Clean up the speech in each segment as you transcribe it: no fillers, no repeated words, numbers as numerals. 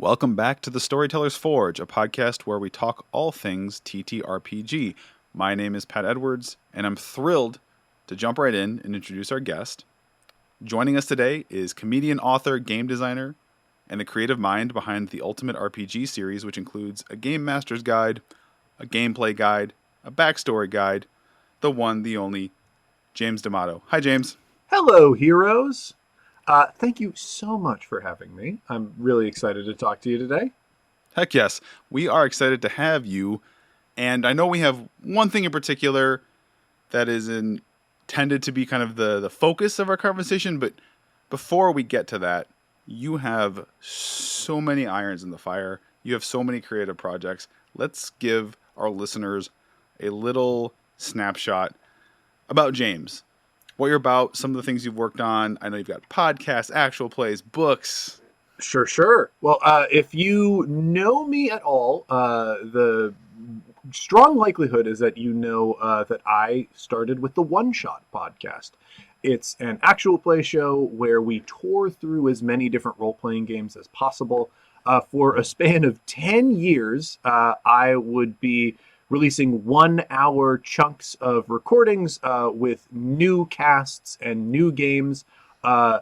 Welcome back to the Storytellers Forge, a podcast where we talk all things TTRPG. My name is Pat Edwards, and I'm thrilled to jump right in and introduce our guest. Joining us today is comedian, author, game designer, and the creative mind behind the Ultimate RPG series, which includes a Game Master's Guide, a gameplay guide, a backstory guide, the one, the only, James D'Amato. Hi, James. Hello, heroes. Thank you so much for having me. I'm really excited to talk to you today. Heck yes. We are excited to have you. And I know we have one thing in particular that is intended to be kind of the focus of our conversation. But before we get to that, you have so many irons in the fire. You have so many creative projects. Let's give our listeners a little snapshot about James. What you're about, some of the things you've worked on. I know you've got podcasts, actual plays, books. Sure. Well, if you know me at all, the strong likelihood is that you know that I started with the One Shot podcast. It's an actual play show where we tour through as many different role-playing games as possible. For a span of 10 years, I would be releasing 1 hour chunks of recordings with new casts and new games. Ran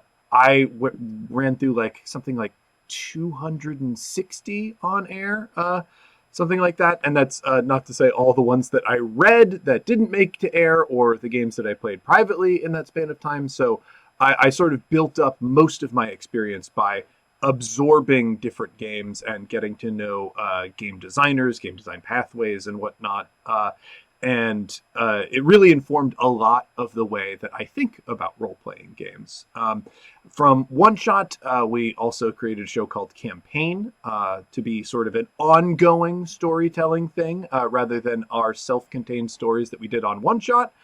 through something like 260 on air, something like that. And that's not to say all the ones that I read that didn't make to air or the games that I played privately in that span of time. So I sort of built up most of my experience by absorbing different games and getting to know game designers, game design pathways, and whatnot. And it really informed a lot of the way that I think about role-playing games. From One Shot, we also created a show called Campaign to be sort of an ongoing storytelling thing rather than our self-contained stories that we did on One Shot.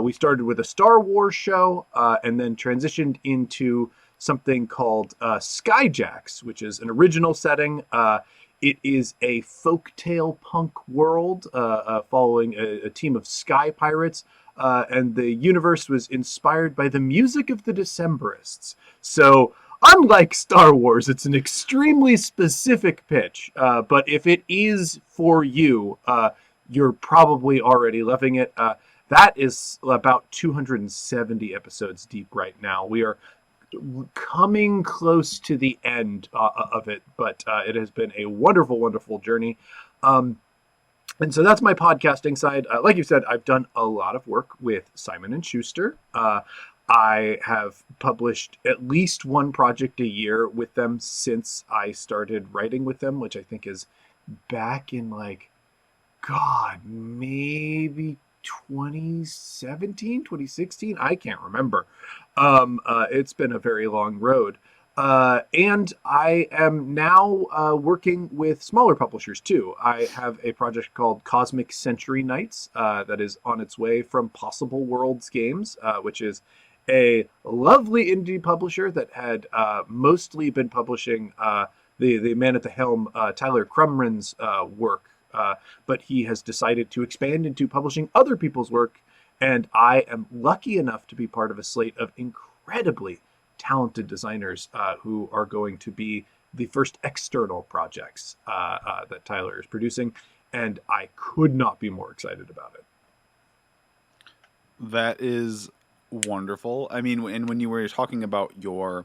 We started with a Star Wars show and then transitioned into something called Skyjacks, which is an original setting. It is a folktale punk world following a team of sky pirates, and the universe was inspired by the music of the Decemberists. So, unlike Star Wars, it's an extremely specific pitch, but if it is for you, you're probably already loving it. That is about 270 episodes deep right now. We are coming close to the end of it, but it has been a wonderful journey. And so that's my podcasting side. Like you said, I've done a lot of work with Simon & Schuster. I have published at least one project a year with them since I started writing with them, which I think is back in maybe 2017, 2016. I can't remember. It's been a very long road. And I am now working with smaller publishers too. I have a project called Cosmic Century Nights that is on its way from Possible Worlds Games, which is a lovely indie publisher that had mostly been publishing the man at the helm, Tyler Crumrin's work. But he has decided to expand into publishing other people's work, and I am lucky enough to be part of a slate of incredibly talented designers who are going to be the first external projects that Tyler is producing, and I could not be more excited about it. That is wonderful. I mean, and when you were talking about your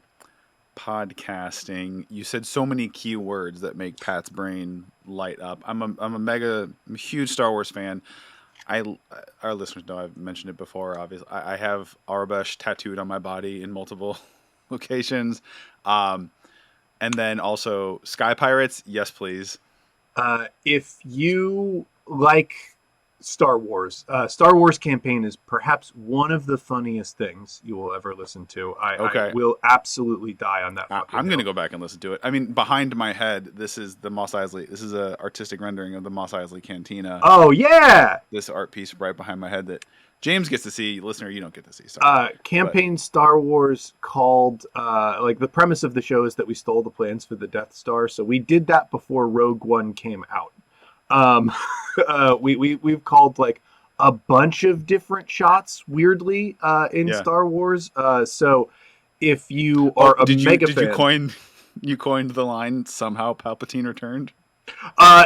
podcasting, you said so many key words that make Pat's brain light up. I'm a huge Star Wars fan. Our listeners know I've mentioned it before. Obviously, I have Aurebesh tattooed on my body in multiple locations, and then also Sky Pirates. Yes, please. If you like Star Wars Campaign is perhaps one of the funniest things you will ever listen to. I will absolutely die on that. I'm going to go back and listen to it. I mean, behind my head, this is the Mos Eisley. This is an artistic rendering of the Mos Eisley Cantina. Oh yeah, this art piece right behind my head that James gets to see. Listener, you don't get to see. Campaign Star Wars called the premise of the show is that we stole the plans for the Death Star. So we did that before Rogue One came out. We've called a bunch of different shots weirdly in Star Wars. So if you are a mega fan, did you coin You coined the line, somehow Palpatine returned.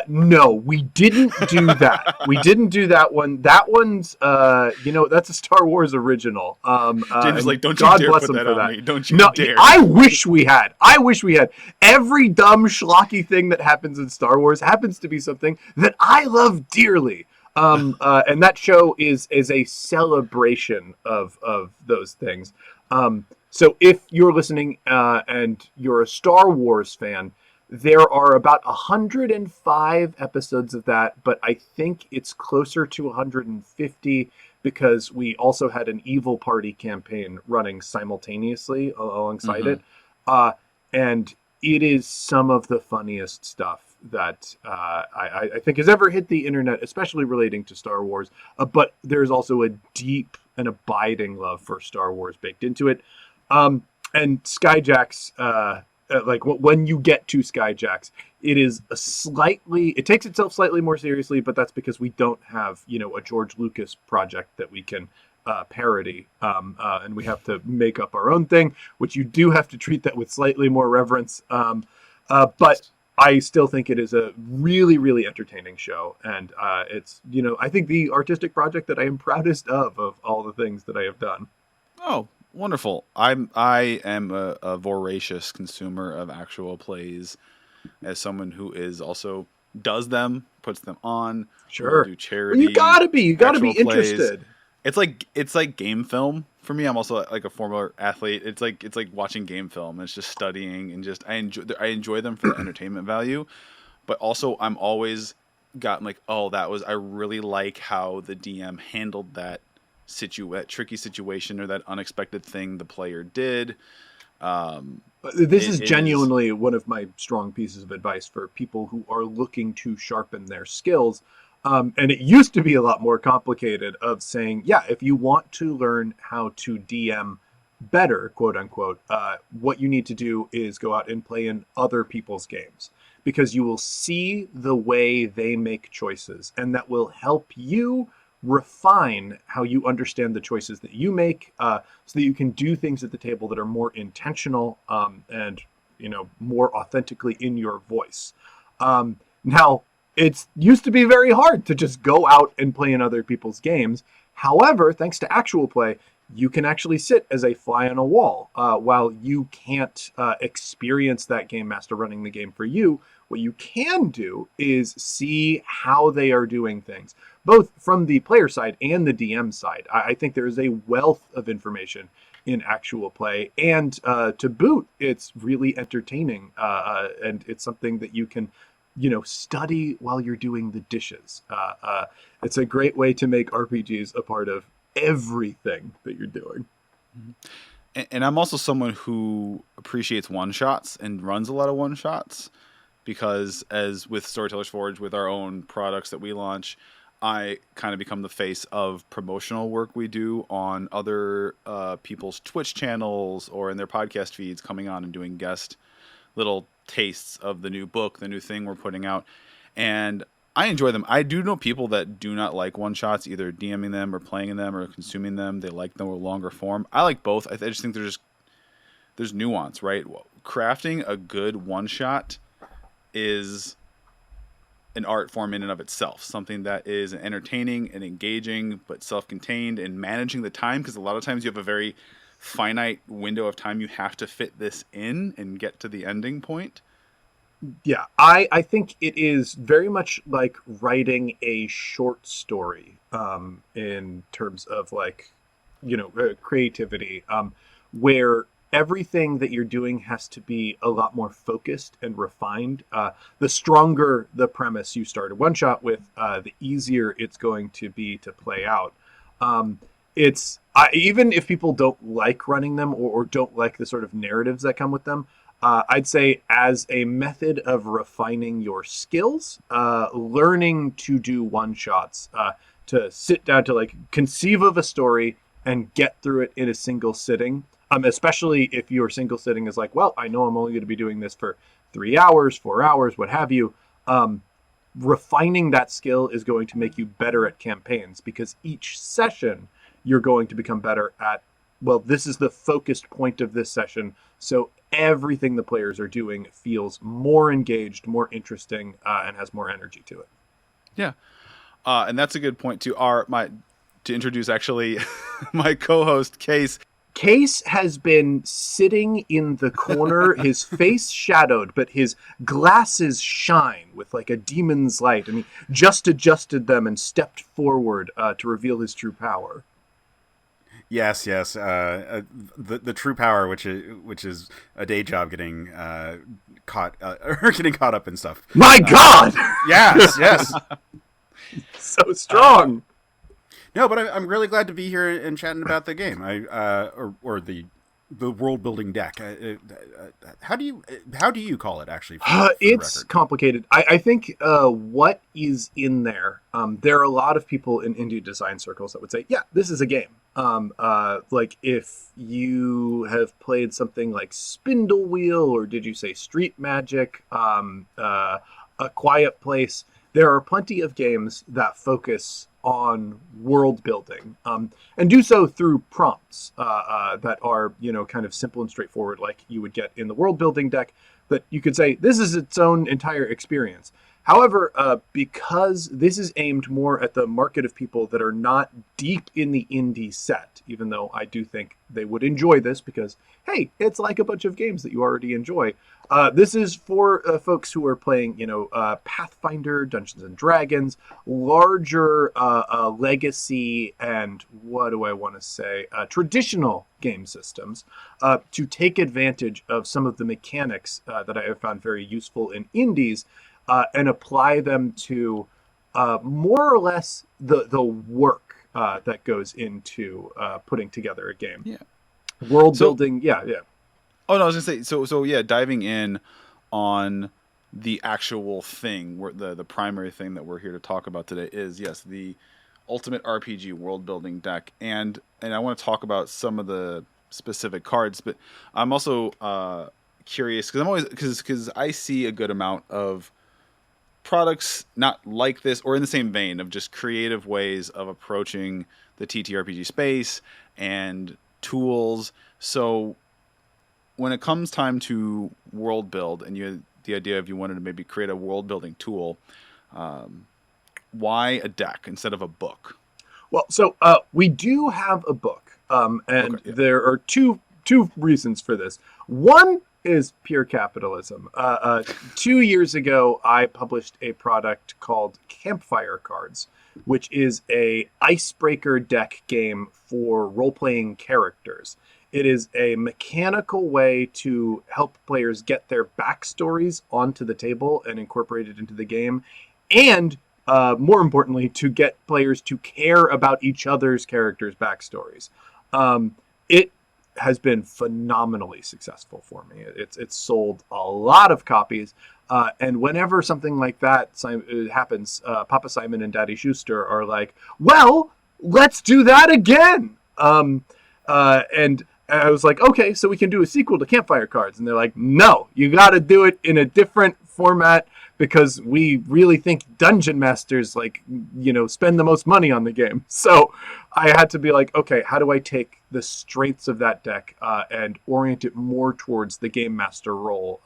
No, we didn't do that. We didn't do that one. That one's, that's a Star Wars original. James is And like, don't you God dare bless put him that for on that. me. Don't you No, dare. I wish we had. I wish we had. Every dumb schlocky thing that happens in Star Wars happens to be something that I love dearly. And that show is a celebration of those things. So if you're listening and you're a Star Wars fan, there are about 105 episodes of that, but I think it's closer to 150 because we also had an Evil Party campaign running simultaneously alongside it. And it is some of the funniest stuff that I think has ever hit the internet, especially relating to Star Wars. But there's also a deep and abiding love for Star Wars baked into it. And Skyjacks, when you get to Skyjacks, it takes itself slightly more seriously, but that's because we don't have, a George Lucas project that we can parody. And we have to make up our own thing, which you do have to treat that with slightly more reverence. But I still think it is a really, really entertaining show. And it's, I think the artistic project that I am proudest of all the things that I have done. Oh, wonderful. I am a voracious consumer of actual plays as someone who is also does them, puts them on, Sure. do charity. You gotta be interested. It's like game film for me. I'm also like a former athlete. It's like watching game film. It's just studying and just I enjoy them for the entertainment value, but also I'm always gotten like, I really like how the DM handled that tricky situation or that unexpected thing the player did. This is genuinely one of my strong pieces of advice for people who are looking to sharpen their skills. And it used to be a lot more complicated of saying, if you want to learn how to DM better, quote unquote, what you need to do is go out and play in other people's games, because you will see the way they make choices, and that will help you refine how you understand the choices that you make, so that you can do things at the table that are more intentional, and more authentically in your voice. Now, it used to be very hard to just go out and play in other people's games. However, thanks to actual play, you can actually sit as a fly on a wall. While you can't experience that game master running the game for you, what you can do is see how they are doing things, both from the player side and the DM side. I think there is a wealth of information in actual play, and to boot, it's really entertaining, and it's something that you can study while you're doing the dishes. It's a great way to make RPGs a part of everything that you're doing. And I'm also someone who appreciates one-shots and runs a lot of one-shots, because as with Storytellers Forge, with our own products that we launch, I kind of become the face of promotional work we do on other people's Twitch channels or in their podcast feeds, coming on and doing guest little tastes of the new book, the new thing we're putting out. And I enjoy them. I do know people that do not like one-shots, either DMing them or playing in them or consuming them. They like them in longer form. I like both. I just think there's nuance, right? Crafting a good one-shot is an art form in and of itself, something that is entertaining and engaging but self-contained, and managing the time, because a lot of times you have a very finite window of time you have to fit this in and get to the ending point. Yeah, I think it is very much like writing a short story, in terms of creativity, where everything that you're doing has to be a lot more focused and refined. The stronger the premise you start a one shot with, the easier it's going to be to play out. It's even if people don't like running them, or don't like the sort of narratives that come with them, I'd say as a method of refining your skills, learning to do one shots, to sit down to conceive of a story and get through it in a single sitting. Especially if your single sitting is I know I'm only going to be doing this for 3 hours, 4 hours, what have you. Refining that skill is going to make you better at campaigns, because each session you're going to become better at, this is the focused point of this session. So everything the players are doing feels more engaged, more interesting, and has more energy to it. Yeah. And that's a good point too. To introduce actually my co-host Case. Case has been sitting in the corner, his face shadowed, but his glasses shine with like a demon's light, and he just adjusted them and stepped forward to reveal his true power. Yes. The true power, which is a day job, getting caught or getting caught up in stuff. My God! Yes. So strong. No, but I'm really glad to be here and chatting about the game. Or the world building deck. How do you call it actually? It's complicated. I think what is in there. There are a lot of people in indie design circles that would say, "Yeah, this is a game." Like if you have played something like Spindle Wheel, or did you say Street Magic? A Quiet Place. There are plenty of games that focus on world building and do so through prompts that are, kind of simple and straightforward, like you would get in the world building deck, that you could say this is its own entire experience. However, because this is aimed more at the market of people that are not deep in the indie set, even though I do think they would enjoy this because, hey, it's like a bunch of games that you already enjoy. This is for folks who are playing, Pathfinder, Dungeons and Dragons, larger legacy, and what do I want to say, traditional game systems, to take advantage of some of the mechanics that I have found very useful in indies, and apply them to more or less the work that goes into putting together a game. Yeah. World building, yeah. Oh no, I was gonna say so yeah, diving in on the actual thing, where the primary thing that we're here to talk about today is, yes, the ultimate RPG world building deck, and I want to talk about some of the specific cards, but I'm also curious because I see a good amount of products not like this, or in the same vein of just creative ways of approaching the TTRPG space and tools. So when it comes time to world build, and the idea of you wanted to maybe create a world building tool, why a deck instead of a book? Well, so we do have a book, and Okay, yeah. there are two reasons for this. One is pure capitalism. 2 years ago, I published a product called Campfire Cards, which is a icebreaker deck game for role-playing characters. It is a mechanical way to help players get their backstories onto the table and incorporate it into the game, and more importantly, to get players to care about each other's characters' backstories. It has been phenomenally successful for me. It's sold a lot of copies, and whenever something like that happens, Papa Simon and Daddy Schuster are like, "Well, let's do that again." And I was like, "Okay, so we can do a sequel to Campfire Cards," and they're like, "No, you got to do it in a different format, because we really think dungeon masters spend the most money on the game." So I had to be like, okay, how do I take the strengths of that deck and orient it more towards the game master role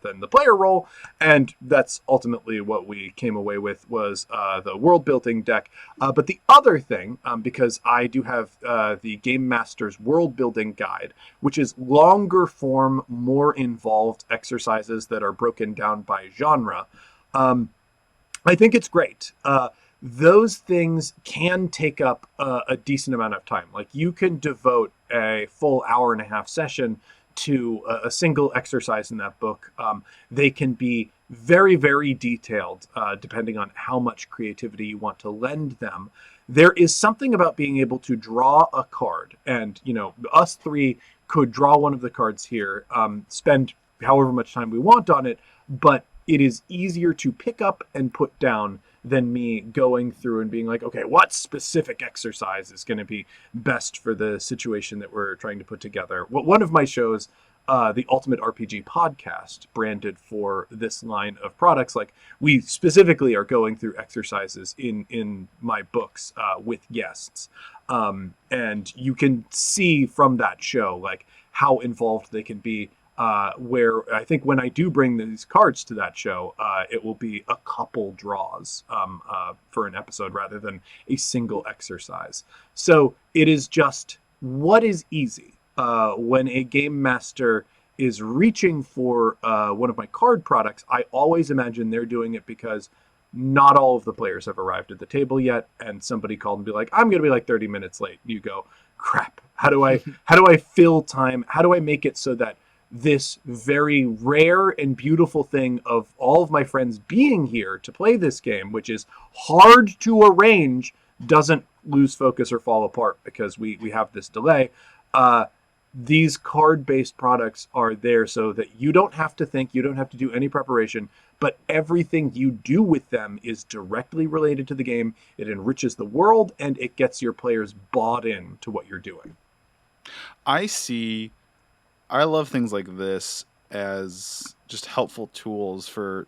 than the player role? And that's ultimately what we came away with, was the world building deck. But the other thing, because I do have the Game Master's World Building Guide, which is longer form, more involved exercises that are broken down by genre, I think it's great. Those things can take up a decent amount of time. Like, you can devote a full hour and a half session to a single exercise in that book. They can be very, very detailed, depending on how much creativity you want to lend them. There is something about being able to draw a card, and us three could draw one of the cards here, spend however much time we want on it, but it is easier to pick up and put down than me going through and being like, okay, what specific exercise is going to be best for the situation that we're trying to put together. Well, one of my shows, the Ultimate RPG Podcast, branded for this line of products, like, we specifically are going through exercises in my books with guests. And you can see from that show, like, how involved they can be. where I think when I do bring these cards to that show, it will be a couple draws for an episode rather than a single exercise. So it is just what is easy when a game master is reaching for one of my card products. I always imagine they're doing it because not all of the players have arrived at the table yet, and somebody called and be like, "I'm going to be like 30 minutes late." You go, "Crap! How do I fill time? How do I make it so that this very rare and beautiful thing of all of my friends being here to play this game, which is hard to arrange, doesn't lose focus or fall apart because we have this delay?" These card-based products are there so that you don't have to think, you don't have to do any preparation, but everything you do with them is directly related to the game. It enriches the world, and it gets your players bought in to what you're doing. I love things like this as just helpful tools for,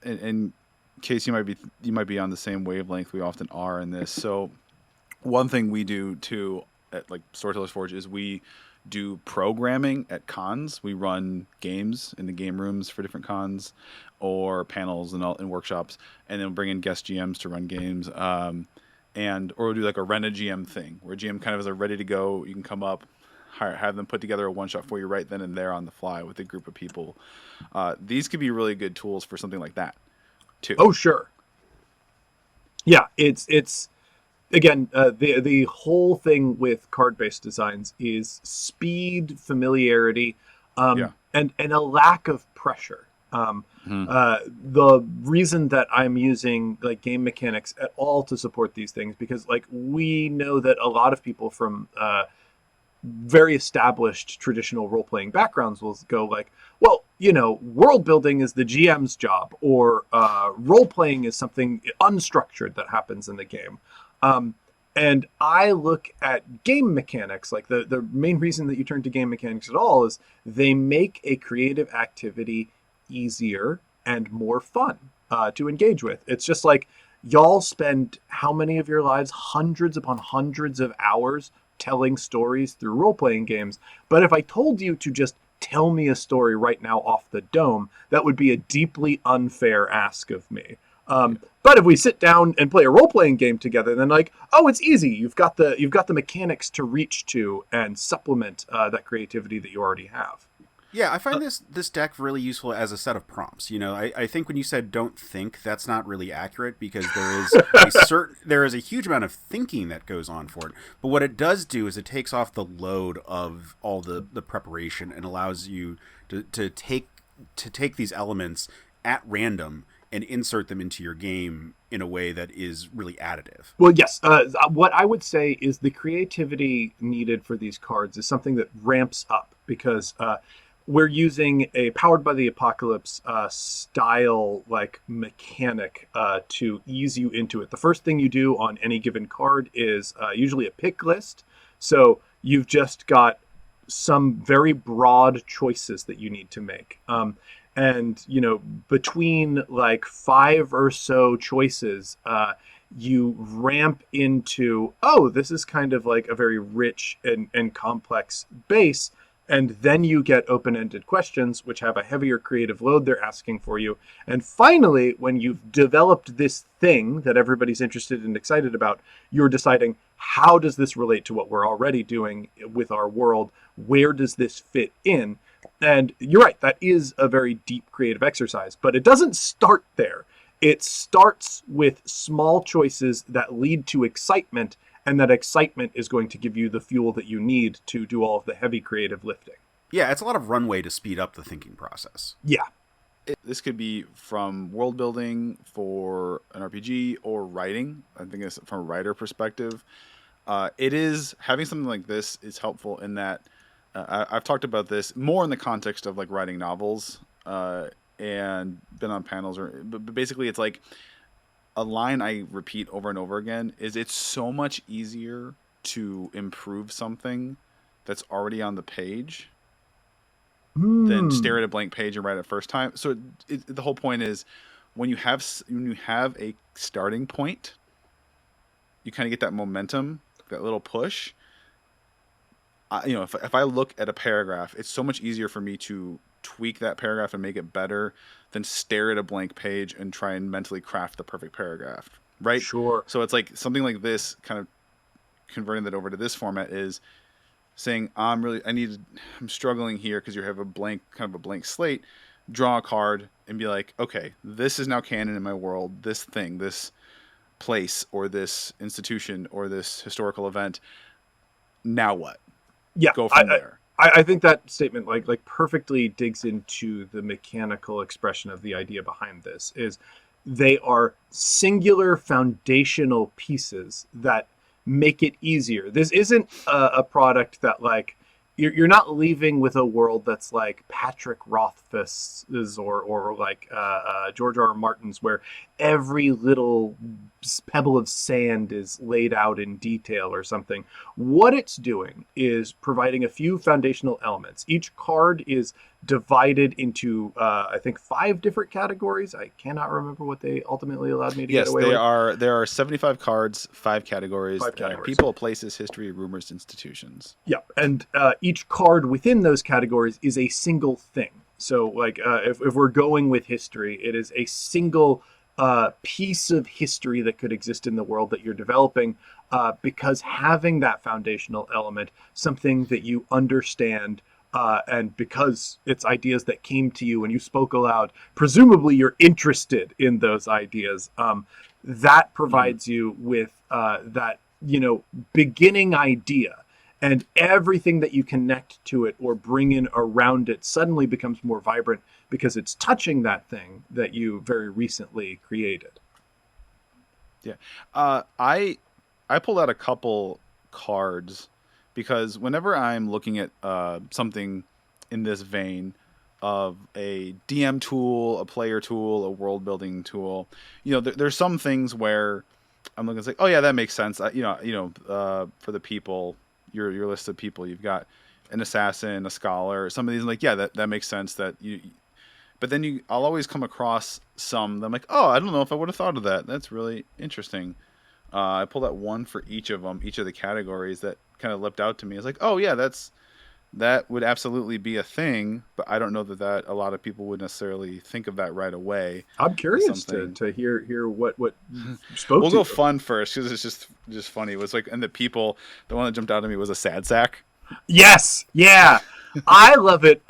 in case you might be on the same wavelength we often are in this. So one thing we do too at like Storytellers Forge is we do programming at cons. We run games in the game rooms for different cons or panels and workshops, and then bring in guest GMs to run games. Or we'll do like a rent a GM thing where GM kind of is ready to go. You can come up, have them put together a one shot for you right then and there on the fly with a group of people. These could be really good tools for something like that too. Oh, sure. Yeah, it's again, the whole thing with card-based designs is speed, familiarity, and a lack of pressure. The reason that I'm using like game mechanics at all to support these things, because like we know that a lot of people from very established traditional role-playing backgrounds will go like, well, world building is the GM's job, or role-playing is something unstructured that happens in the game. And I look at game mechanics, like the main reason that you turn to game mechanics at all is they make a creative activity easier and more fun to engage with. It's just like y'all spend how many of your lives, hundreds upon hundreds of hours telling stories through role-playing games. But if I told you to just tell me a story right now off the dome, that would be a deeply unfair ask of me. But if we sit down and play a role-playing game together, then like, oh, it's easy. You've got the mechanics to reach to and supplement that creativity that you already have. Yeah, I find this deck really useful as a set of prompts. I think when you said "don't think," that's not really accurate because there is a huge amount of thinking that goes on for it. But what it does do is it takes off the load of all the preparation and allows you to take these elements at random and insert them into your game in a way that is really additive. Well, yes. What I would say is the creativity needed for these cards is something that ramps up because we're using a Powered by the Apocalypse style like mechanic to ease you into it. The first thing you do on any given card is usually a pick list. So you've just got some very broad choices that you need to make. And, between like 5 or so choices, you ramp into, oh, this is kind of like a very rich and complex base. And then you get open-ended questions, which have a heavier creative load they're asking for you. And finally, when you've developed this thing that everybody's interested and excited about, you're deciding, how does this relate to what we're already doing with our world? Where does this fit in? And you're right, that is a very deep creative exercise, but it doesn't start there. It starts with small choices that lead to excitement, and that excitement is going to give you the fuel that you need to do all of the heavy creative lifting. Yeah, it's a lot of runway to speed up the thinking process. Yeah. This could be from world building for an RPG or writing. I think it's from a writer perspective. It is having something like this is helpful in that I've talked about this more in the context of like writing novels and been on panels, but basically it's like a line I repeat over and over again is it's so much easier to improve something that's already on the page than stare at a blank page and write it first time. So the whole point is when you have a starting point, you kind of get that momentum, that little push. if I look at a paragraph, it's so much easier for me to tweak that paragraph and make it better than stare at a blank page and try and mentally craft the perfect paragraph, right? Sure. So it's like something like this, kind of converting that over to this format is saying, I'm struggling here because you have a blank slate. Draw a card and be like, okay, this is now canon in my world. This thing, this place, or this institution, or this historical event. Now what? Yeah, Go from there. I think that statement like perfectly digs into the mechanical expression of the idea behind this. Is they are singular foundational pieces that make it easier. This isn't a product that like you're not leaving with a world that's like Patrick Rothfuss's or like George R. R. Martin's, where every little pebble of sand is laid out in detail or something. What it's doing is providing a few foundational elements. Each card is divided into, I think, 5 different categories. I cannot remember what they ultimately allowed me to get away with. Yes, there are 75 cards, 5 categories. 5 categories. People, places, history, rumors, institutions. Yeah, and each card within those categories is a single thing. So, like, if we're going with history, it is a single piece of history that could exist in the world that you're developing, because having that foundational element, something that you understand, and because it's ideas that came to you and you spoke aloud, presumably you're interested in those ideas, that provides you with that, beginning idea. And everything that you connect to it or bring in around it suddenly becomes more vibrant because it's touching that thing that you very recently created. Yeah. I pulled out a couple cards because whenever I'm looking at something in this vein of a DM tool, a player tool, a world building tool, there's some things where I'm looking at like, oh yeah, that makes sense. For the people, your list of people, you've got an assassin, a scholar, some of these, like, yeah, that makes sense. But then I'll always come across some that I'm like, oh, I don't know if I would have thought of that. That's really interesting. I pulled out one for each of them, each of the categories that kind of leapt out to me. It's like, oh yeah, that would absolutely be a thing, but I don't know that a lot of people would necessarily think of that right away. I'm curious to hear what spoke. We'll go fun first because it's just funny. It was like, and the one that jumped out at me was a sad sack. Yes, yeah, I love it.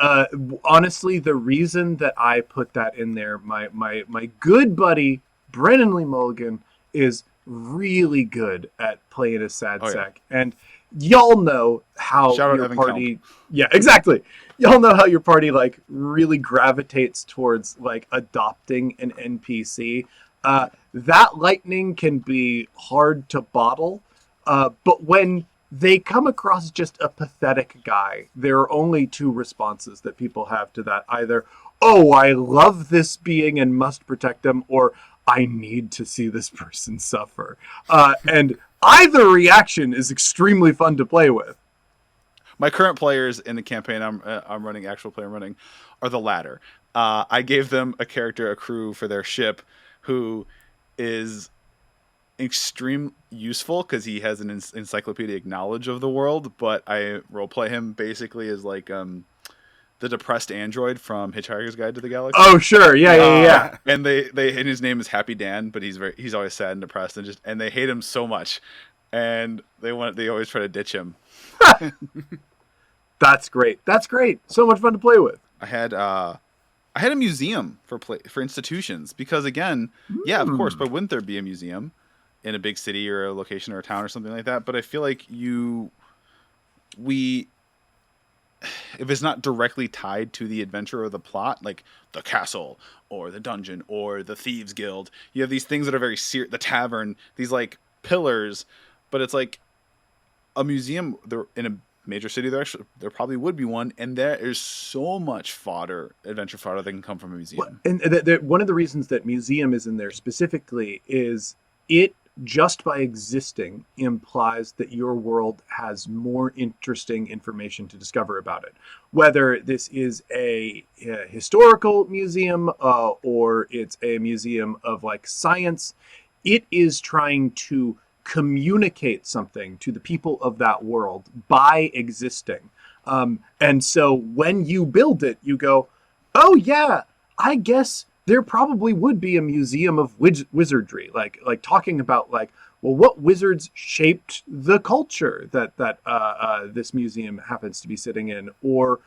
Honestly, the reason that I put that in there, my good buddy Brennan Lee Mulligan is really good at playing a sad sack, and y'all know how your party. Yeah, exactly. Y'all know how your party like really gravitates towards like adopting an NPC. That lightning can be hard to bottle, but when they come across just a pathetic guy, there are only 2 responses that people have to that. Either, oh, I love this being and must protect them, or I need to see this person suffer. And either reaction is extremely fun to play with. My current players in the campaign I'm running, actual player I'm running, are the latter. I gave them a character, a crew for their ship, who is extreme useful because he has an encyclopedic knowledge of the world, but I roleplay him basically as like the depressed android from Hitchhiker's Guide to the Galaxy. Oh sure, yeah. And and his name is Happy Dan, but he's always sad and depressed and they hate him so much, and they always try to ditch him. That's great. So much fun to play with. I had a museum for institutions because, again, yeah, of course, but wouldn't there be a museum in a big city or a location or a town or something like that? But I feel like if it's not directly tied to the adventure or the plot, like the castle or the dungeon or the thieves guild, you have these things that are very the tavern, these like pillars, but it's like a museum in a major city. There probably would be one, and there is so much adventure fodder that can come from a museum. And one of the reasons that museum is in there specifically is it, just by existing, implies that your world has more interesting information to discover about it. Whether this is a historical museum or it's a museum of like science, it is trying to communicate something to the people of that world by existing. And so when you build it, you go, oh yeah, I guess there probably would be a museum of wizardry, like talking about like, well, what wizards shaped the culture that this museum happens to be sitting in? Or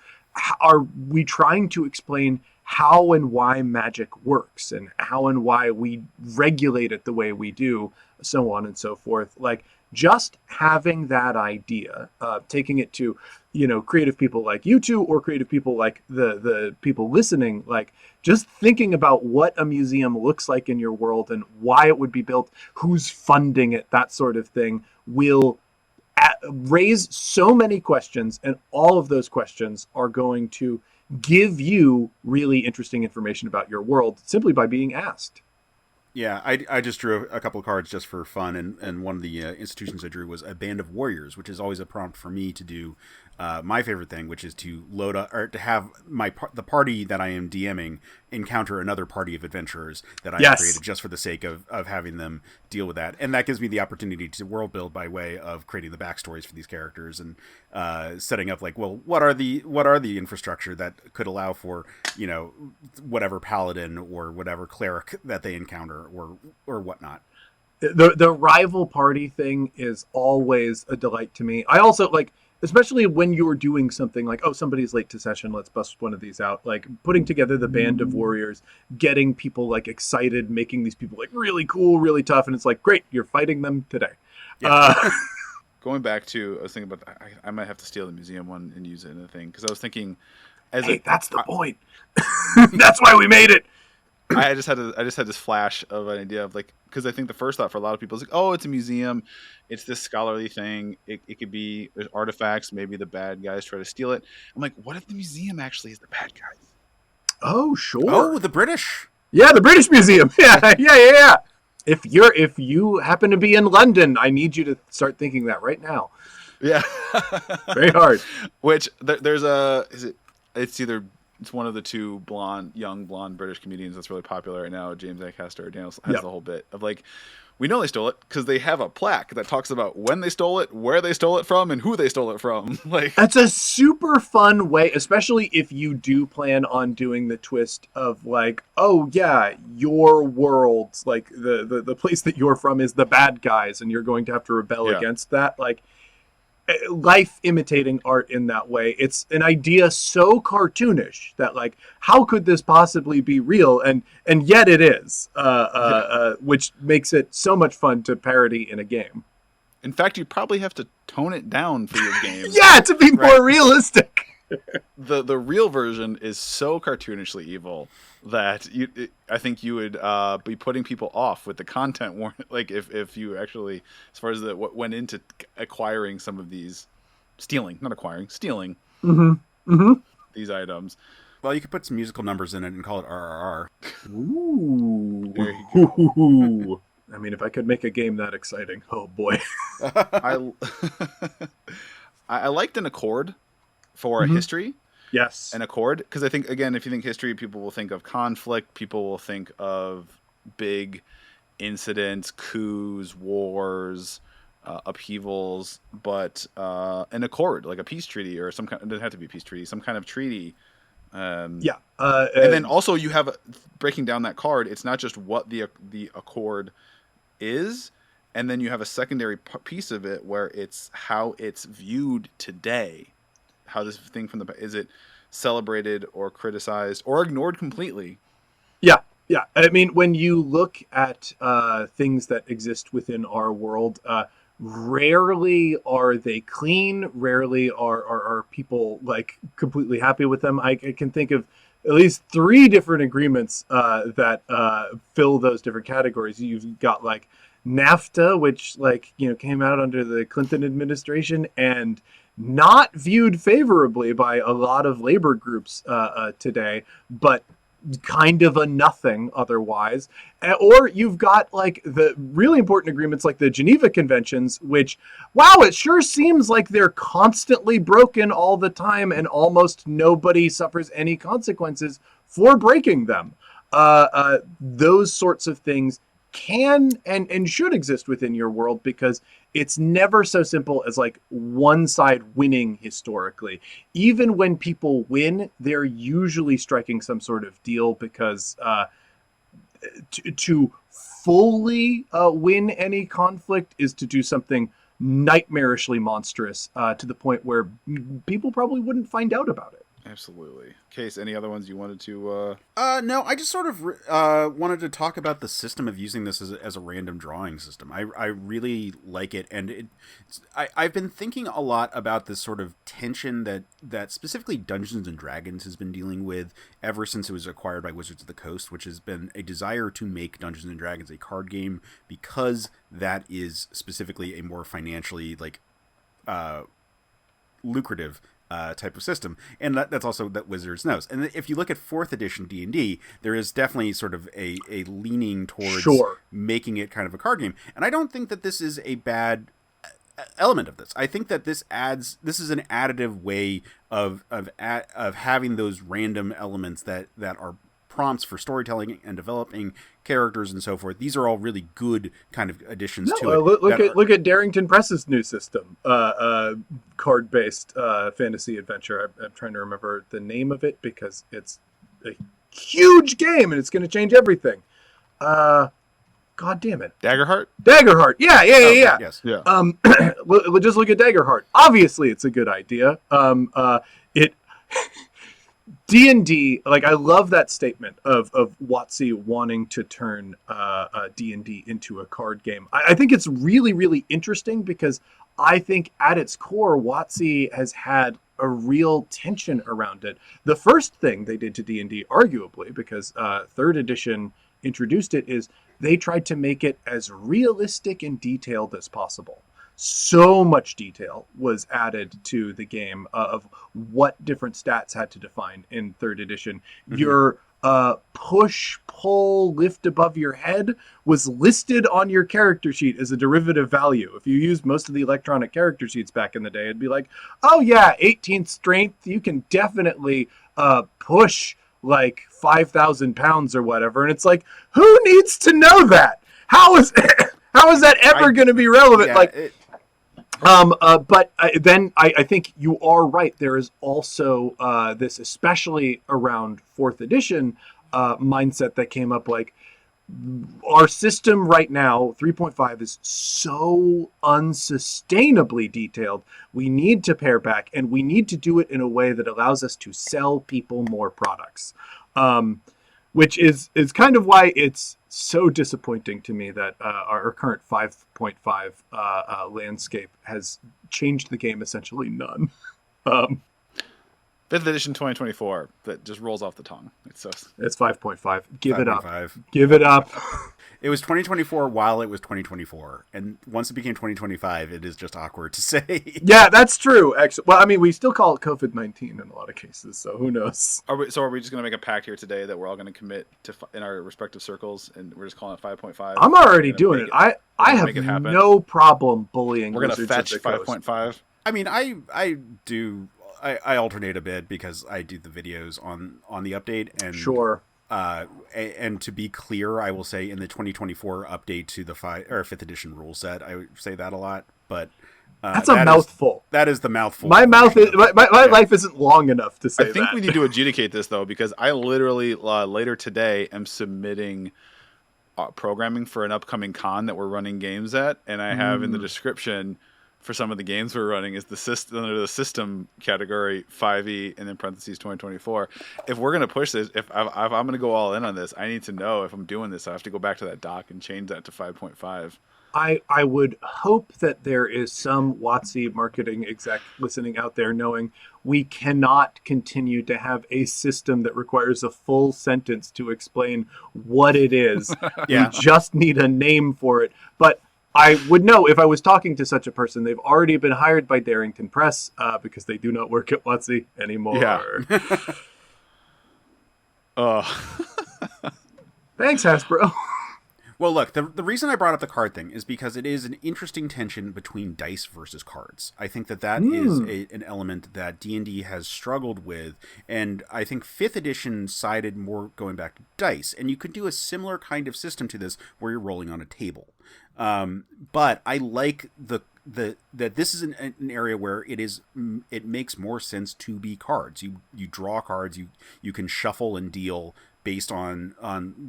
are we trying to explain how and why magic works and how and why we regulate it the way we do, so on and so forth? Like, just having that idea, taking it to, creative people like you two or creative people like the people listening, like just thinking about what a museum looks like in your world and why it would be built, who's funding it, that sort of thing, will raise so many questions, and all of those questions are going to give you really interesting information about your world simply by being asked. Yeah, I just drew a couple of cards just for fun, and one of the institutions I drew was a band of warriors, which is always a prompt for me to do my favorite thing, which is to load up or to have the party that I am DMing encounter another party of adventurers that I created just for the sake of having them deal with that, and that gives me the opportunity to world build by way of creating the backstories for these characters and setting up like, well, what are the infrastructure that could allow for whatever paladin or whatever cleric that they encounter or whatnot. The rival party thing is always a delight to me. I also like, especially when you're doing something like, oh, somebody's late to session, let's bust one of these out. Like putting together the band of warriors, getting people like excited, making these people like really cool, really tough. And it's like, great, you're fighting them today. Yeah. Going back to, I was thinking about, I might have to steal the museum one and use it in a thing. Because I was thinking, that's the point. That's why we made it. I just had this flash of an idea of like, because I think the first thought for a lot of people is like, oh, it's a museum, it's this scholarly thing. It could be there's artifacts. Maybe the bad guys try to steal it. I'm like, what if the museum actually is the bad guys? Oh, sure. Oh, the British. Yeah, the British Museum. Yeah. If you happen to be in London, I need you to start thinking that right now. Yeah. Very hard. Which there's it's one of the two young blonde British comedians that's really popular right now, James Acaster. Daniel has the whole bit of like, we know they stole it because they have a plaque that talks about when they stole it, where they stole it from, and who they stole it from. Like, that's a super fun way, especially if you do plan on doing the twist of like, oh yeah, your world, like the place that you're from is the bad guys, and you're going to have to rebel against that. Like, life imitating art in that way. It's an idea so cartoonish that like, how could this possibly be real? And yet it is, which makes it so much fun to parody in a game. In fact, you probably have to tone it down for your games. Yeah, to be more realistic. The real version is so cartoonishly evil that I think you would be putting people off with the content warning. Like if you actually, as far as what went into acquiring some of these, stealing these items. Well, you could put some musical numbers in it and call it RRR. Ooh. There you go. I mean, if I could make a game that exciting, oh boy. I liked an accord for a history. Yes. An accord. Because I think, again, if you think history, people will think of conflict. People will think of big incidents, coups, wars, upheavals. But an accord, like a peace treaty or some kind, it doesn't have to be a peace treaty, some kind of treaty. And then also you have, breaking down that card, it's not just what the accord is. And then you have a secondary piece of it where it's how it's viewed today. How this thing from is it celebrated or criticized or ignored completely? Yeah. I mean, when you look at things that exist within our world, rarely are they clean. Rarely are people like completely happy with them. I can think of at least 3 different agreements that fill those different categories. You've got like NAFTA, which came out under the Clinton administration and not viewed favorably by a lot of labor groups today, but kind of a nothing otherwise. Or you've got like the really important agreements like the Geneva Conventions, which, wow, it sure seems like they're constantly broken all the time and almost nobody suffers any consequences for breaking them. Those sorts of things can and should exist within your world, because it's never so simple as like one side winning historically. Even when people win, they're usually striking some sort of deal, because to fully win any conflict is to do something nightmarishly monstrous, to the point where people probably wouldn't find out about it. Absolutely. Case, any other ones you wanted to... No, I just sort of wanted to talk about the system of using this as a random drawing system. I really like it, and I've been thinking a lot about this sort of tension that specifically Dungeons and Dragons has been dealing with ever since it was acquired by Wizards of the Coast, which has been a desire to make Dungeons and Dragons a card game, because that is specifically a more financially lucrative type of system, and that's also that Wizards knows. And if you look at 4th edition D&D, there is definitely sort of a leaning towards making it kind of a card game, and I don't think that this is a bad element of this. I think that this is an additive way of having those random elements that are prompts for storytelling and developing characters and so forth. These are all really good kind of additions to it. Look at Darrington Press's new system, card-based fantasy adventure. I'm trying to remember the name of it, because it's a huge game and it's going to change everything. God damn it. Daggerheart? Daggerheart. Yeah. Yes. Yeah. We'll just look at Daggerheart. Obviously, it's a good idea. D&D, like, I love that statement of WotC wanting to turn D&D into a card game. I think it's really, really interesting, because I think at its core, WotC has had a real tension around it. The first thing they did to D&D, arguably, because 3rd edition introduced it, is they tried to make it as realistic and detailed as possible. So much detail was added to the game of what different stats had to define in 3rd edition. Mm-hmm. Your push, pull, lift above your head was listed on your character sheet as a derivative value. If you used most of the electronic character sheets back in the day, it'd be like, oh yeah, 18th strength, you can definitely push like 5,000 pounds or whatever. And it's like, who needs to know that? How is that ever going to be relevant? Yeah, but then I think you are right. There is also this, especially around 4th edition, mindset that came up, like, our system right now, 3.5, is so unsustainably detailed. We need to pare back, and we need to do it in a way that allows us to sell people more products. Which is kind of why it's so disappointing to me that our current 5.5 landscape has changed the game essentially none. 5th edition 2024, that just rolls off the tongue. It's 5.5. Give 5. it up. Give it up. It was 2024 while it was 2024, and once it became 2025, it is just awkward to say. Yeah, that's true. Actually, well, I mean, we still call it COVID-19 in a lot of cases, so who knows? Are we just going to make a pact here today that we're all going to commit to in our respective circles, and we're just calling it 5.5? I'm already doing it. I have no problem bullying. We're going to fetch 5.5. I mean, I alternate a bit because I do the videos on the update, and sure. And to be clear, I will say in the 2024 update to the 5th edition rule set, I would say that a lot, but that's a mouthful. That is the mouthful. My mouth is my life isn't long enough to say that. I think we need to adjudicate this though, because I literally later today am submitting programming for an upcoming con that we're running games at, and I have in the description for some of the games we're running is the system under the system category 5e and then parentheses 2024. If we're going to push this, if I'm going to go all in on this, I need to know if I'm doing this. I have to go back to that doc and change that to 5.5. I would hope that there is some WotC marketing exec listening out there knowing we cannot continue to have a system that requires a full sentence to explain what it is. Yeah. We just need a name for it. But I would know if I was talking to such a person. They've already been hired by Darrington Press because they do not work at WotC anymore. Yeah. Thanks, Hasbro. Well, look, the reason I brought up the card thing is because it is an interesting tension between dice versus cards. I think that is an element that D&D has struggled with, and I think 5th edition sided more going back to dice, and you could do a similar kind of system to this where you're rolling on a table. But I like that this is an area where it makes more sense to be cards. You draw cards, you can shuffle and deal based on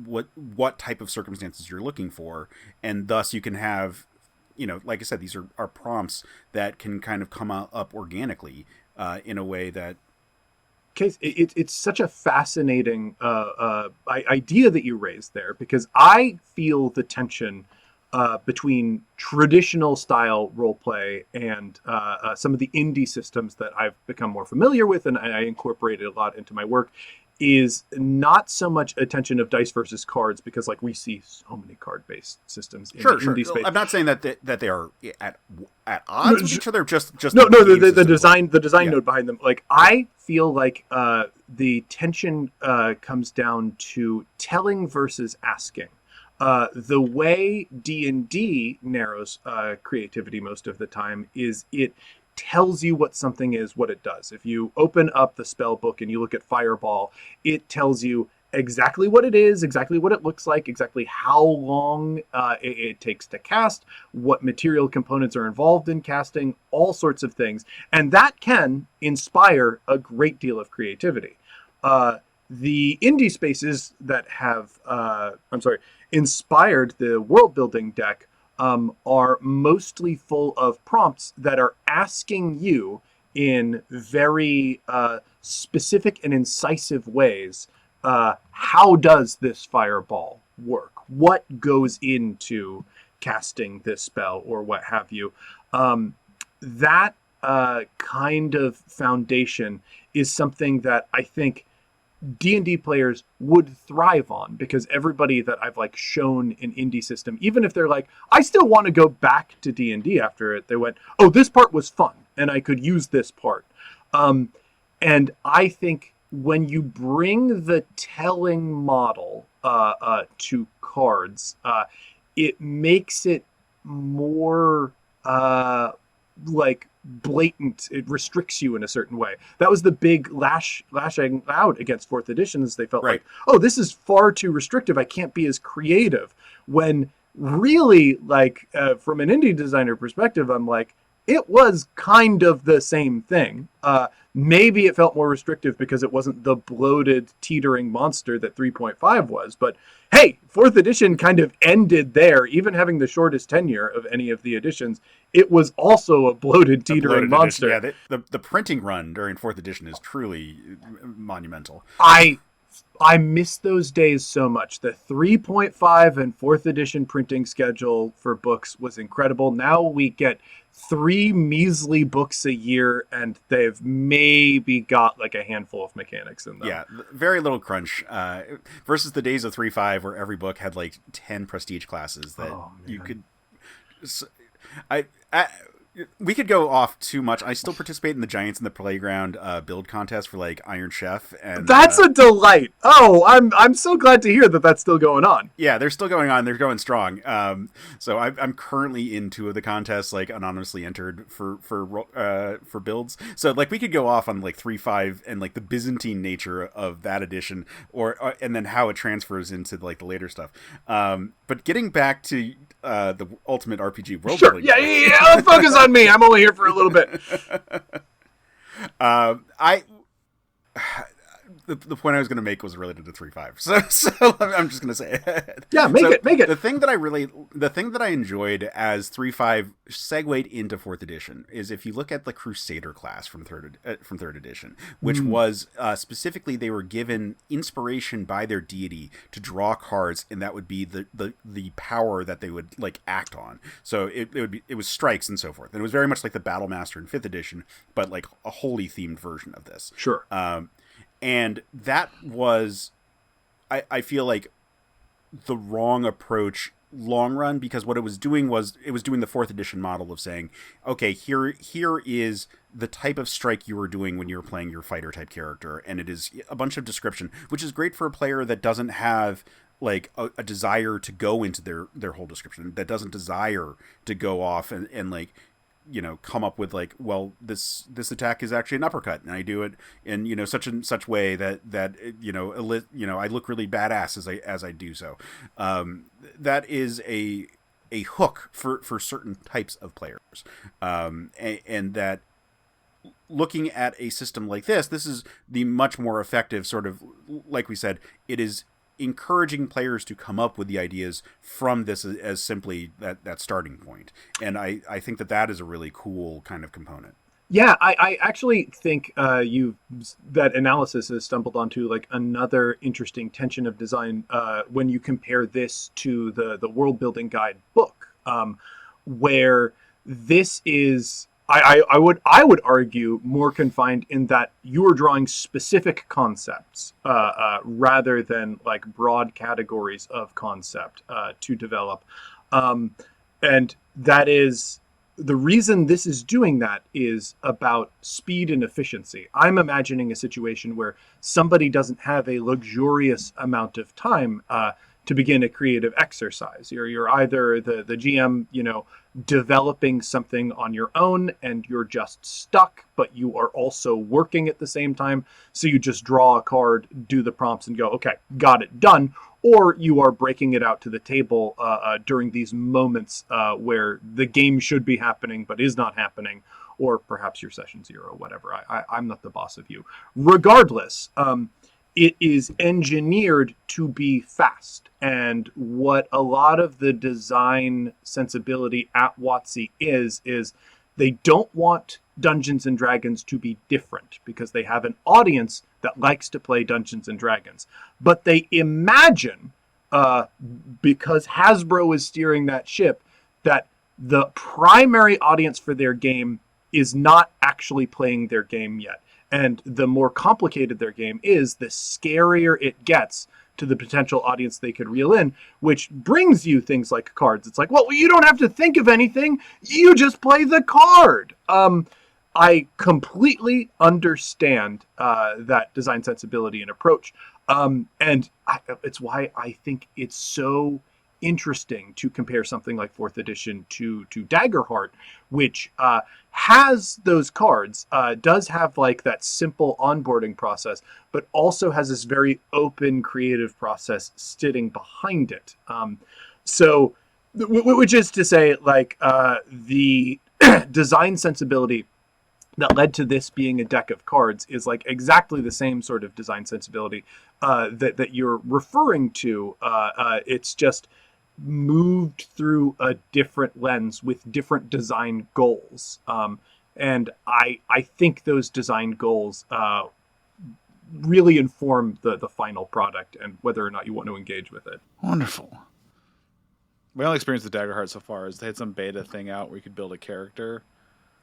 what type of circumstances you're looking for, and thus you can have, like I said, these are prompts that can kind of come up organically in a way that. Case, it's such a fascinating idea that you raised there, because I feel the tension between traditional style roleplay and some of the indie systems that I've become more familiar with and I incorporated a lot into my work, is not so much a tension of dice versus cards, because like we see so many card-based systems in the indie space. I'm not saying that they are at odds with each other. Just the design node behind them. Like, I feel like the tension comes down to telling versus asking. The way D&D narrows creativity most of the time is it tells you what something is, what it does. If you open up the spell book and you look at Fireball, it tells you exactly what it is, exactly what it looks like, exactly how long it takes to cast, what material components are involved in casting, all sorts of things. And that can inspire a great deal of creativity. The indie spaces that have, inspired the world building deck are mostly full of prompts that are asking you in very specific and incisive ways, how does this fireball work? What goes into casting this spell or what have you? That kind of foundation is something that I think D&D players would thrive on, because everybody that I've shown an indie system, even if they're like, I still want to go back to D&D after it, they went, oh, this part was fun and I could use this part. And I think when you bring the telling model to cards, it makes it more blatant. It restricts you in a certain way. That was the big lashing out against 4th editions. They felt like, oh, this is far too restrictive, I can't be as creative. When really, from an indie designer perspective, I'm like, it was kind of the same thing. Maybe it felt more restrictive because it wasn't the bloated, teetering monster that 3.5 was. But hey, 4th edition kind of ended there. Even having the shortest tenure of any of the editions, it was also a bloated, teetering monster. Edition. Yeah, the printing run during 4th edition is truly monumental. I miss those days so much. The 3.5 and 4th edition printing schedule for books was incredible. Now we get 3 measly books a year, and they've maybe got a handful of mechanics in them. Yeah, very little crunch. Versus the days of 3.5 where every book had 10 prestige classes that you could. We could go off too much. I still participate in the Giants in the Playground build contest for Iron Chef, and that's a delight. Oh, I'm so glad to hear that that's still going on. Yeah, they're still going on. They're going strong. So I'm currently in 2 of the contests, anonymously entered for builds. So we could go off on 3.5 and the Byzantine nature of that edition, or and then how it transfers into the later stuff. But getting back to the Ultimate RPG Worldbuilding. Sure. Yeah. Let's focus on me. I'm only here for a little bit. The point I was going to make was related to 3.5, so I'm just going to say it. Yeah, make it. The thing that I enjoyed as 3.5 segued into 4th edition is if you look at the Crusader class from third edition, which was specifically they were given inspiration by their deity to draw cards, and that would be the power that they would act on. So it was strikes and so forth, and it was very much like the Battle Master in 5th edition, but a wholly themed version of this. Sure. And that was, I feel the wrong approach long run, because what it was doing the 4th edition model of saying, okay, here is the type of strike you were doing when you were playing your fighter type character, and it is a bunch of description, which is great for a player that doesn't have like a desire to go into their whole description, that doesn't desire to go off and like, you know, come up with like, well, this attack is actually an uppercut, and I do it in, you know, such and such way that you know, I look really badass as I do so. That is a hook for certain types of players, and that looking at a system like this is the much more effective sort of, like we said, it is encouraging players to come up with the ideas from this as simply that starting point. And I think that is a really cool kind of component. Yeah, I actually think that analysis has stumbled onto like another interesting tension of design when you compare this to the world building guide book, where this is I would argue more confined in that you are drawing specific concepts rather than like broad categories of concept to develop, and that is. The reason this is doing that is about speed and efficiency. I'm imagining a situation where somebody doesn't have a luxurious amount of time to begin a creative exercise. You're either the GM, you know, developing something on your own and you're just stuck, but you are also working at the same time. So you just draw a card, do the prompts, and go, okay, got it done. Or you are breaking it out to the table during these moments where the game should be happening but is not happening, or perhaps your session zero, whatever. I'm not the boss of you. Regardless, it is engineered to be fast. And what a lot of the design sensibility at WotC is they don't want Dungeons and Dragons to be different because they have an audience that likes to play Dungeons and Dragons. But they imagine, because Hasbro is steering that ship, that the primary audience for their game is not actually playing their game yet. And the more complicated their game is, the scarier it gets to the potential audience they could reel in, which brings you things like cards. It's like, well, you don't have to think of anything. You just play the card. I completely understand that design sensibility and approach. It's why I think it's so interesting to compare something like 4th edition to Daggerheart, which has those cards, does have like that simple onboarding process, but also has this very open creative process sitting behind it. So, which is to say, like, the design sensibility that led to this being a deck of cards is like exactly the same sort of design sensibility that you're referring to. It's just moved through a different lens with different design goals. And I think those design goals really inform the final product and whether or not you want to engage with it. Wonderful. My only experience with Daggerheart so far is they had some beta thing out where you could build a character,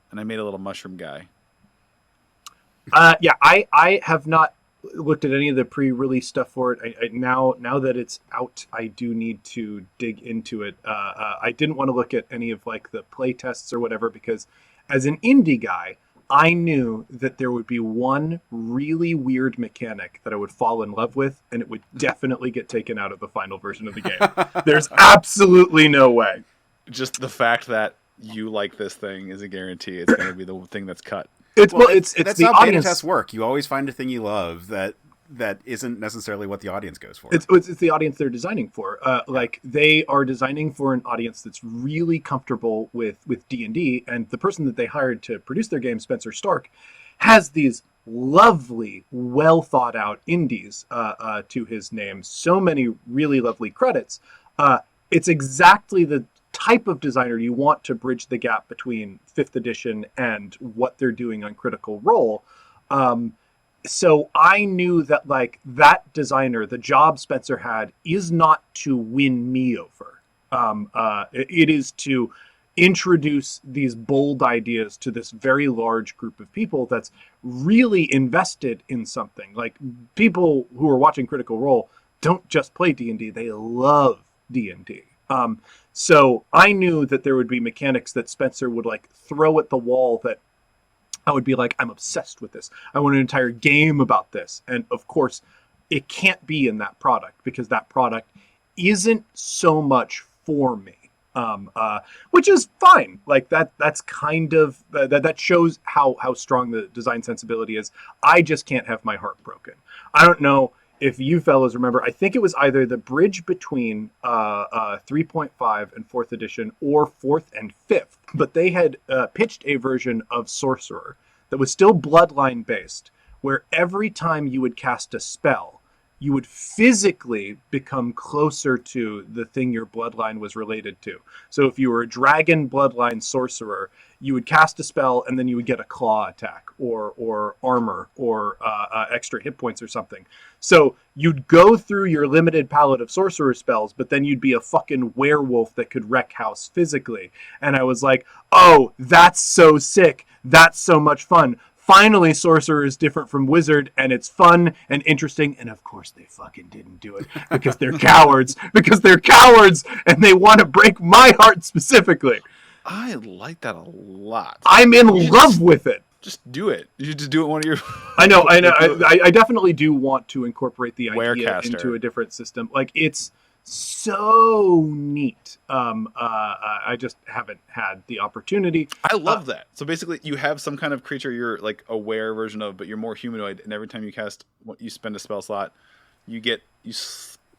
and I made a little mushroom guy. Yeah, I have not looked at any of the pre-release stuff for it. Now that it's out, I do need to dig into it. I didn't want to look at any of like the play tests or whatever because as an indie guy, I knew that there would be one really weird mechanic that I would fall in love with, and it would definitely get taken out of the final version of the game. There's absolutely no way. Just the fact that you like this thing is a guarantee it's going to be the thing that's cut. It's that's the how audience. beta tests work. You always find a thing you love that isn't necessarily what the audience goes for. It's the audience they're designing for. Like they are designing for an audience that's really comfortable with D&D, and the person that they hired to produce their game, Spencer Stark, has these lovely, well thought out indies to his name. So many really lovely credits. It's exactly the type of designer you want to bridge the gap between 5th edition and what they're doing on Critical Role. So I knew that like that designer, the job Spencer had, is not to win me over. It is to introduce these bold ideas to this very large group of people that's really invested in something. Like people who are watching Critical Role don't just play D&D, they love D&D. So I knew that there would be mechanics that Spencer would like throw at the wall that I would be like, I'm obsessed with this. I want an entire game about this. And of course, it can't be in that product because that product isn't so much for me. Which is fine. Like that's kind of that shows how strong the design sensibility is. I just can't have my heart broken. I don't know if you fellows remember. I think it was either the bridge between 3.5 and 4th edition, or 4th and 5th, but they had pitched a version of Sorcerer that was still bloodline based, where every time you would cast a spell, you would physically become closer to the thing your bloodline was related to. So if you were a dragon bloodline sorcerer, you would cast a spell and then you would get a claw attack or armor or extra hit points or something. So you'd go through your limited palette of sorcerer spells, but then you'd be a fucking werewolf that could wreck house physically. And I was like, oh, that's so sick. That's so much fun. Finally, Sorcerer is different from Wizard, and it's fun and interesting. And of course, they fucking didn't do it because they're cowards. Because they're cowards, and they want to break my heart specifically. I like that a lot. I'm in love with it. Just do it. You should just do it one of your... I know. I definitely do want to incorporate the idea Werecaster into a different system. Like, it's so neat. I just haven't had the opportunity. I love that. So basically, you have some kind of creature you're like a were version of, but you're more humanoid, and every time you cast, you spend a spell slot, you get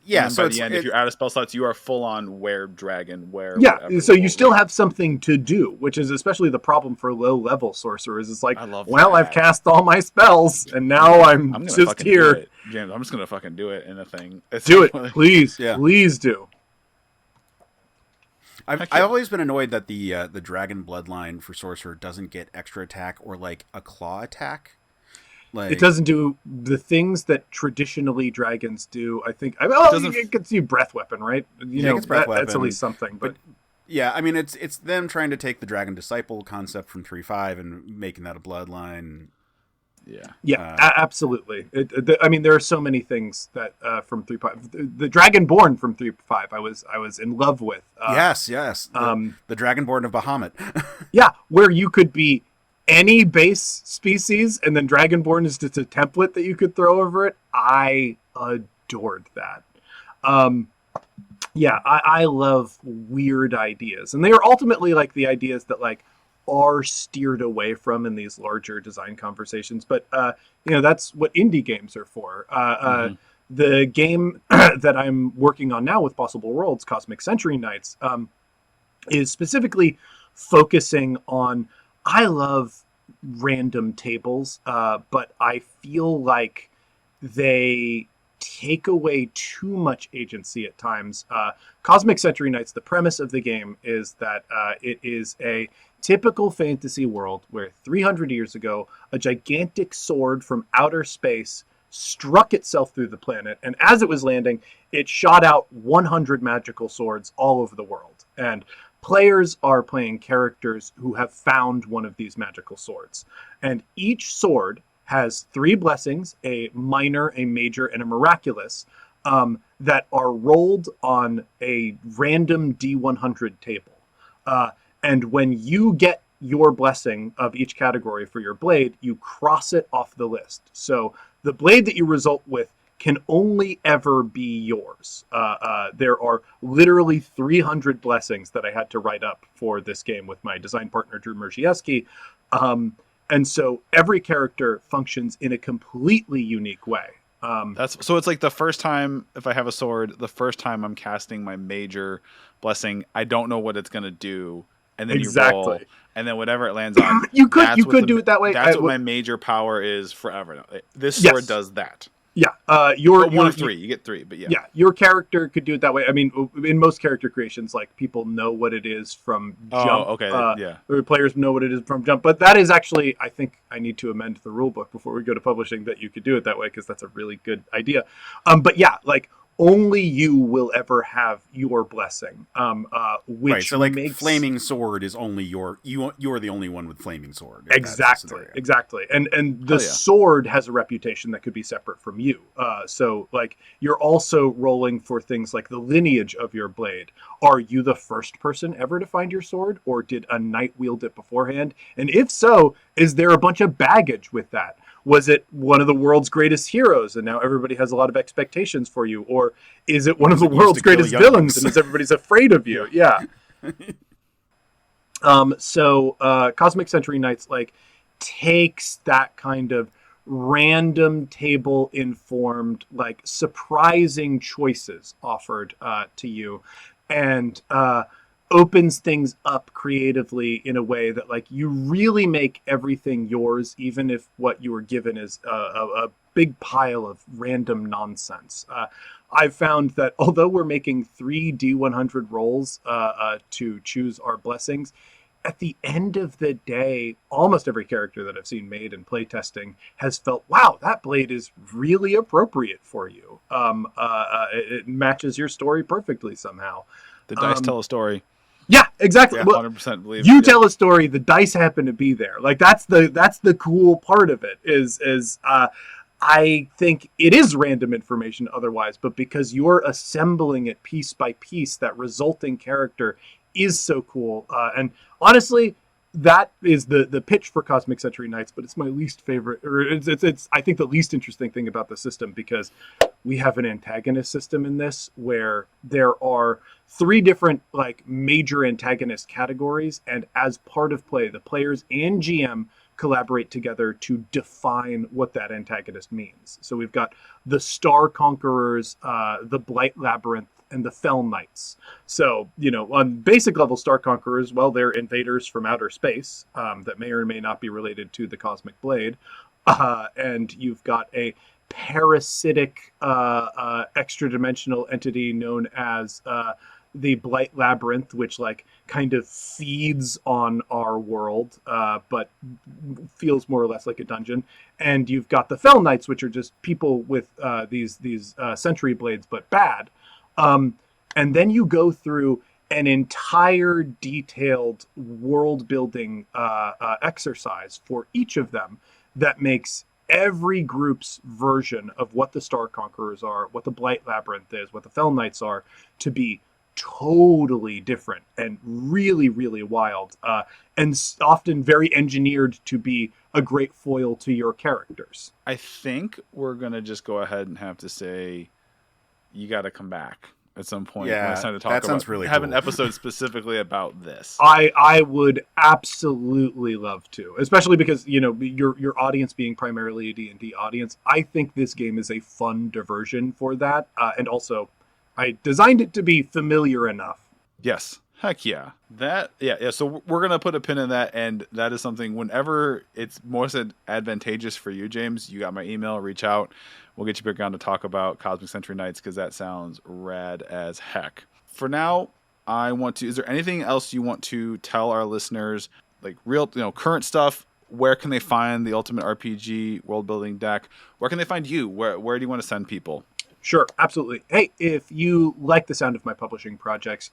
Yeah, and so by the end, if you're out of spell slots, you are full on were dragon, were yeah. So you still have something to do, which is especially the problem for low level sorcerers. It's like, well, I've cast all my spells, and now I'm just here. James, I'm just gonna fucking do it in a thing. Do it, please, please do. I've always been annoyed that the dragon bloodline for sorcerer doesn't get extra attack or like a claw attack. Like, it doesn't do the things that traditionally dragons do. I think. It gets you breath weapon, right? You know, that's at least something. But yeah, I mean, it's them trying to take the dragon disciple concept from 3.5 and making that a bloodline. Yeah, absolutely. I mean, there are so many things that from 3.5, the Dragonborn from 3.5, I was in love with. Yes, the Dragonborn of Bahamut. Yeah, where you could be any base species, and then Dragonborn is just a template that you could throw over it. I adored that. I love weird ideas, and they are ultimately like the ideas that like are steered away from in these larger design conversations. But that's what indie games are for. The game that I'm working on now with Possible Worlds, Cosmic Century Knights, is specifically focusing on. I love random tables, but I feel like they take away too much agency at times. Cosmic Century Knights, the premise of the game is that it is a typical fantasy world where 300 years ago, a gigantic sword from outer space struck itself through the planet, and as it was landing, it shot out 100 magical swords all over the world. And players are playing characters who have found one of these magical swords. And each sword has 3 blessings, a minor, a major, and a miraculous, that are rolled on a random D100 table. And when you get your blessing of each category for your blade, you cross it off the list. So the blade that you result with can only ever be yours. There are literally 300 blessings that I had to write up for this game with my design partner, Drew Merzieski. And so every character functions in a completely unique way. So it's like the first time, if I have a sword, the first time I'm casting my major blessing, I don't know what it's going to do. And then you roll, and then whatever it lands on. You could do it that way. That's what my major power is forever. This sword does that. Yeah, one of 3. You get 3, but yeah. Yeah, your character could do it that way. I mean, in most character creations, like people know what it is from Jump. Oh, okay, yeah. Or players know what it is from Jump, but that is actually, I think, I need to amend the rule book before we go to publishing that you could do it that way because that's a really good idea. But yeah, like only you will ever have your blessing. Which right, so like flaming sword is only you're the only one with flaming sword. Exactly. And the sword has a reputation that could be separate from you. So like you're also rolling for things like the lineage of your blade. Are you the first person ever to find your sword, or did a knight wield it beforehand? And if so, is there a bunch of baggage with that? Was it one of the world's greatest heroes, and now everybody has a lot of expectations for you? Or is it one of the world's greatest villains, and is everybody's afraid of you? Yeah. So Cosmic Century Knights like takes that kind of random table informed, like surprising choices offered to you, and opens things up creatively in a way that like you really make everything yours, even if what you were given is a big pile of random nonsense. I've found that although we're making 3 D100 rolls to choose our blessings, at the end of the day, almost every character that I've seen made in playtesting has felt, wow, that blade is really appropriate for you. It matches your story perfectly somehow. The dice tell a story. Yeah, exactly. Yeah, well, 100% believe you tell a story. The dice happen to be there. Like that's the cool part of it. Is I think it is random information otherwise, but because you're assembling it piece by piece, that resulting character is so cool. And honestly, that is the pitch for Cosmic Century Knights, but it's my least favorite, or it's I think the least interesting thing about the system, because we have an antagonist system in this where there are 3 different like major antagonist categories, and as part of play, the players and GM collaborate together to define what that antagonist means. So we've got the Star Conquerors, the Blight Labyrinth, and the Fell Knights. So, on basic level, Star Conquerors, well, they're invaders from outer space that may or may not be related to the Cosmic Blade. And you've got a parasitic extra-dimensional entity known as the Blight Labyrinth, which like kind of feeds on our world, but feels more or less like a dungeon. And you've got the Fell Knights, which are just people with these Century Blades, but bad. And then you go through an entire detailed world building exercise for each of them that makes every group's version of what the Star Conquerors are, what the Blight Labyrinth is, what the Fell Knights are, to be totally different and really, really wild, and often very engineered to be a great foil to your characters. I think we're going to just go ahead and have to say you got to come back at some point. Yeah, when it's time to talk that sounds really have cool. an episode specifically about this. I would absolutely love to, especially because your audience being primarily a D&D audience. I think this game is a fun diversion for that, and also I designed it to be familiar enough. Yes. Heck yeah. So we're going to put a pin in that, and that is something whenever it's more advantageous for you, James, you got my email, reach out. We'll get you back on to talk about Cosmic Century Knights, because that sounds rad as heck. For now, is there anything else you want to tell our listeners, like real, current stuff? Where can they find the Ultimate RPG Worldbuilding Deck? Where can they find you? Where do you want to send people? Sure, absolutely. Hey, if you like the sound of my publishing projects,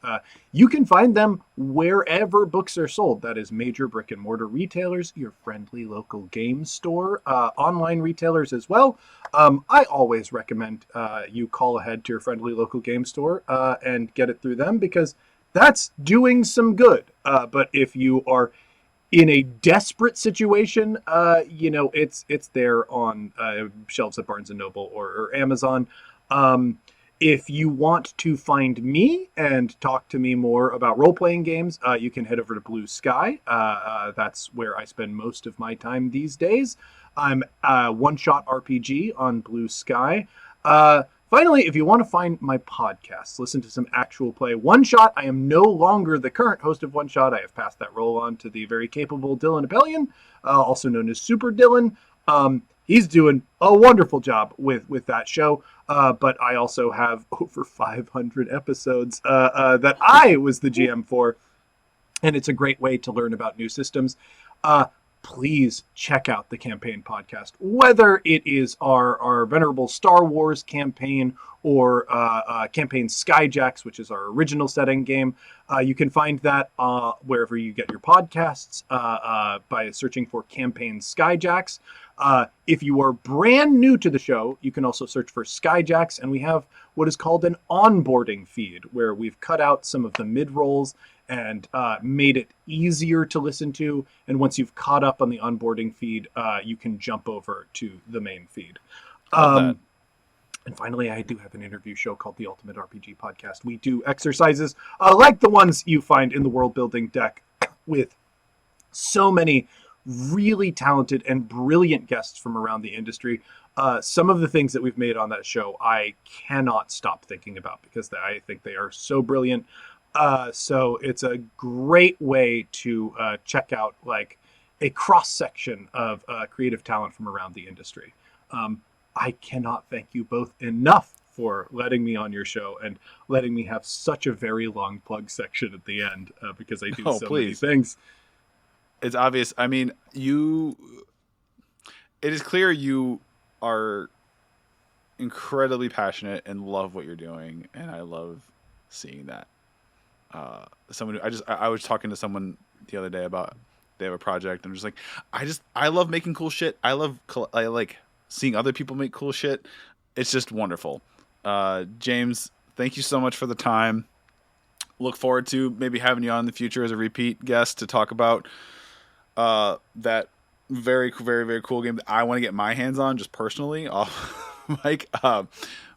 you can find them wherever books are sold. That is major brick and mortar retailers, your friendly local game store, online retailers as well. I always recommend you call ahead to your friendly local game store and get it through them, because that's doing some good. But if you are in a desperate situation, it's there on shelves at Barnes & Noble or Amazon. If you want to find me and talk to me more about role-playing games, you can head over to Blue Sky. That's where I spend most of my time these days. I'm One Shot RPG on Blue Sky. Finally, if you want to find my podcasts, listen to some actual play. One Shot, I am no longer the current host of One Shot. I have passed that role on to the very capable Dylan Appelian, also known as Super Dylan. He's doing a wonderful job with that show. But I also have over 500 episodes that I was the GM for. And it's a great way to learn about new systems. Please check out the campaign podcast, whether it is our venerable Star Wars campaign or campaign Skyjacks, which is our original setting game. You can find that wherever you get your podcasts by searching for campaign Skyjacks. If you are brand new to the show, you can also search for Skyjacks, and we have what is called an onboarding feed, where we've cut out some of the mid-rolls and made it easier to listen to. And once you've caught up on the onboarding feed, you can jump over to the main feed. Love that. And finally, I do have an interview show called the Ultimate RPG Podcast. We do exercises like the ones you find in the World Building Deck with so many really talented and brilliant guests from around the industry. Some of the things that we've made on that show, I cannot stop thinking about because I think they are so brilliant. So it's a great way to check out like a cross section of creative talent from around the industry. I cannot thank you both enough for letting me on your show and letting me have such a very long plug section at the end because I do many things. It's obvious. I mean, it is clear you are incredibly passionate and love what you're doing, and I love seeing that. I was talking to someone the other day about they have a project, and I'm just like, I love making cool shit. I like seeing other people make cool shit. It's just wonderful. James, thank you so much for the time. Look forward to maybe having you on in the future as a repeat guest to talk about that very, very, very cool game that I want to get my hands on just personally off mic.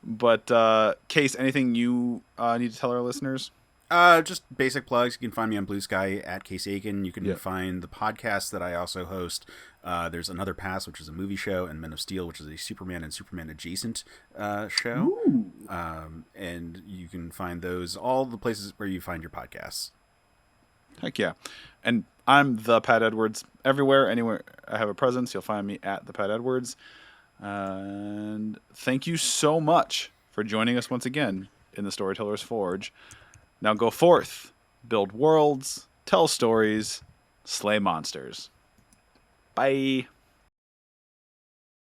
But Case, anything you need to tell our listeners? Just basic plugs. You can find me on Blue Sky at Case Aiken. You can find the podcast that I also host. There's Another Pass, which is a movie show, and Men of Steel, which is a Superman and Superman adjacent show. And you can find those all the places where you find your podcasts. Heck yeah. And I'm the Pat Edwards everywhere. Anywhere I have a presence, you'll find me at the Pat Edwards. And thank you so much for joining us once again in the Storytellers Forge. Now go forth, build worlds, tell stories, slay monsters. Bye.